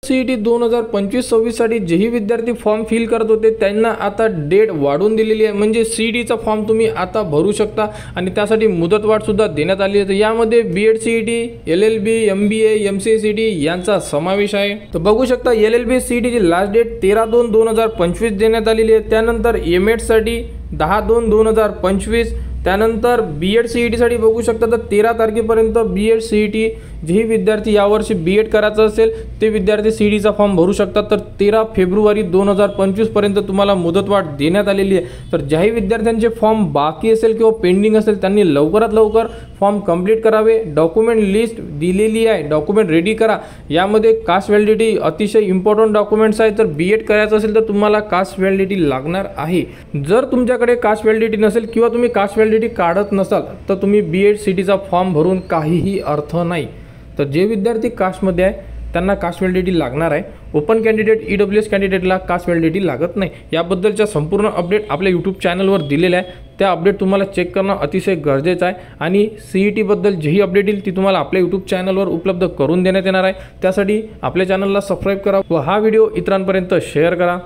CET 2025-26 साठी जेही विद्यार्थी फॉर्म फिल करत होते त्यांना आता डेट वाढवून दिलेली आहे। म्हणजे CETचा फॉर्म तुम्ही आता भरू शकता आणि त्यासाठी मुदतवाढ सुद्धा देण्यात आली आहे। यामध्ये BEd CET, LLB, MBA, MCA CET यांचा समावेश आहे। तर बघू शकता LLB CET ची लास्ट डेट 13/2/2025 देण्यात आलेली आहे। त्यानंतर MAT साठी 10/2/2025, त्यानंतर BEd CET साठी बघू शकता तर 13 तारखेपर्यंत BEd CET जेही विद्यार्थी यावर्षी BEd करायचं असेल ते विद्यार्थी CETचा फॉर्म भरू शकतात। तर 13 फेब्रुवारी 2025 पर्यंत तुम्हाला मुदतवाढ देण्यात आलेली आहे। तर ज्याही विद्यार्थ्यांचे फॉर्म बाकी असेल किंवा पेंडिंग असेल त्यांनी लवकरात लवकर फॉर्म कंप्लीट करावे। डॉक्युमेंट लिस्ट दिलेली आहे, डॉक्युमेंट रेडी करा। यामध्ये कास्ट व्हॅलिडिटी अतिशय इम्पॉर्टंट डॉक्युमेंट्स आहे। तर BEd करायचं असेल तर तुम्हाला कास्ट व्हॅलिडिटी लागणार आहे। जर तुमच्याकडे कास्ट व्हॅलिडिटी नसेल किंवा तुम्ही कास्ट व्हॅलिडिटी काढत नसाल तर तुम्ही BEd CETचा फॉर्म भरून काहीही अर्थ नाही। तर जे विद्यार्थी कास्टमध्ये आहे त्यांना कास्ट व्हॅलिडिटी लागणार आहे। ओपन कॅन्डिडेट EWS कॅन्डिडेटला कास्ट व्हॅलिडिटी लागत नाही। याबद्दलच्या संपूर्ण अपडेट आपल्या यूट्यूब चॅनलवर दिलेल्या आहे। त्या अपडेट तुम्हाला चेक करणं अतिशय गरजेचं आहे आणि CET बद्दल जेही अपडेट येईल ती तुम्हाला आपल्या यूट्यूब चॅनलवर उपलब्ध करून देण्यात येणार आहे। त्यासाठी आपल्या चॅनलला सबस्क्राईब करा व हा व्हिडिओ इतरांपर्यंत शेअर करा।